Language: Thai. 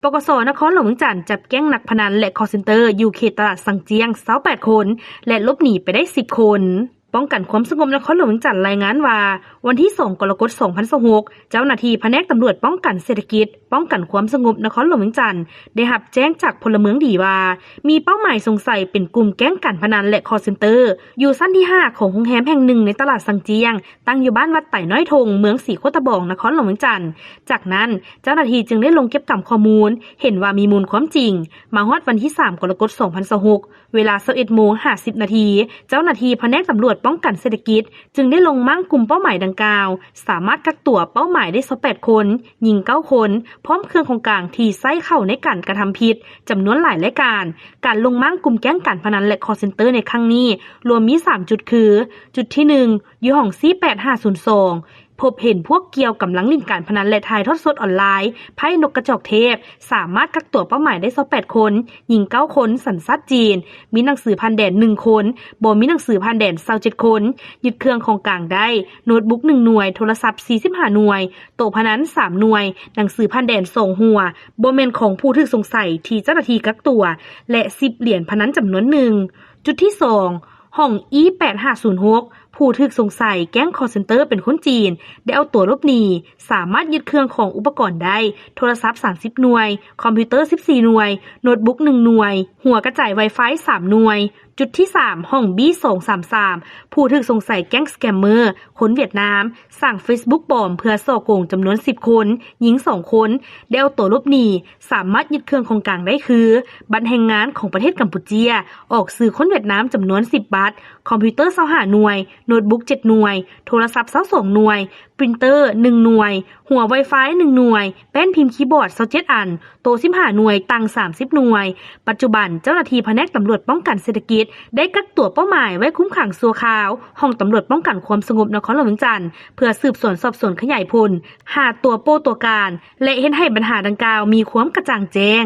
ปกส.นครหลวงเวียงจันทร์จับแก๊งนักพนันและคอลเซ็นเตอร์อยู่เขตตลาดสังเจียง28คนและหลบหนีไปได้10คนป้องกันความสงบนครหลวงเวียงจันทร์รายงานว่าวันที่2กรกฎาคม2026เจ้าหน้าที่แผนกตำรวจป้องกันเศรษฐกิจป้องกันความสงบนครหลวงเวียงจันทร์ได้รับแจ้งจากพลเมืองดีว่ามีเป้าหมายสงสัยเป็นกลุ่มแก๊งการพนันและคอลเซ็นเตอร์อยู่ชั้นที่5ของโรงแรมแห่งหนึ่งในตลาดสังเจียงตั้งอยู่บ้านวัดไต่น้อยทงเมืองสีโคตะบองนครหลวงเวียงจันทร์จากนั้นเจ้าหน้าที่จึงได้ลงเก็บกำข้อมูลเห็นว่ามีมูลความจริงมาฮอดวันที่3กรกฎาคม2026เวลา 11:50 น.เจ้าหน้าที่แผนกตำรวจป้องกันเศรษฐกิจจึงได้ลงมั่งกลุ่มเป้าหมายดังกล่าวสามารถกักตัวเป้าหมายได้28คนยิง9คนพร้อมเครื่องของกลางที่ใช้เข้าในการกระทำผิดจำนวนหลายรายการลงมั่งกลุ่มแก๊งการพนันและคอลเซ็นเตอร์ในครั้งนี้รวมมี3จุดคือจุดที่1อยู่ห้อง C8502พบเห็นพวกเกี่ยวกำลังเล่นการพนันและถ่ายทอดสดออนไลน์ไพ่นกกระจอกเทพสามารถกักตัวเป้าหมายได้28คนยิง9คนสัญชาติจีนมีหนังสือผ่านแดน1คนบ่มีหนังสือผ่านแดน27คนยึดเครื่องของกลางได้โน้ตบุ๊ก1หน่วยโทรศัพท์45หน่วยโต๊ะพนัน3หน่วยหนังสือผ่านแดน2หัวบ่แม่นของผู้ถูกสงสัยที่เจ้าหน้าที่กักตัวและ10เหรียญพนันจำนวนหนึ่งจุดที่2ห้อง E8506ผู้ถูกสงสัยแก๊งคอลเซ็นเตอร์เป็นคนจีนได้เอาตัวหลบหนีสามารถยึดเครื่องของอุปกรณ์ได้โทรศัพท์30หน่วยคอมพิวเตอร์14หน่วยโน้ตบุ๊ก1หน่วยหัวกระจาย Wi-Fi 3หน่วยจุดที่3ห้อง B233ผู้ถูกสงสัยแก๊งสแกมเมอร์คนเวียดนามสร้าง Facebook ปลอมเพื่อส่อโกงจำนวน10คนหญิง2คนได้เอาตัวหลบหนีสามารถยึดเครื่องของกลางได้คือบัตรแรงงานของประเทศกัมพูชาออกสื่อคนเวียดนามจำนวน10บัตรคอมพิวเตอร์25หน่วยโน้ตบุ๊ก7หน่วยโทรศัพท์22หน่วยปรินเตอร์1หน่วยหัว Wi-Fi 1หน่วยแป้นพิมพ์คีย์บอร์ด27อันโต๊ะ15หน่วยตัง30หน่วยปัจจุบันเจ้าหน้าที่แผนกตำรวจป้องกันเศรษฐกิจได้กักตัวเป้าหมายไว้คุ้มขังชั่วคราวห้องตำรวจป้องกันความสงบนครหลวงเวียงจันทร์เพื่อสืบสวนสอบสวนขยายผลหาตัวโป้ตัวการและเฮ็ดให้ปัญหาดังกล่าวมีความกระจ่างแจ้ง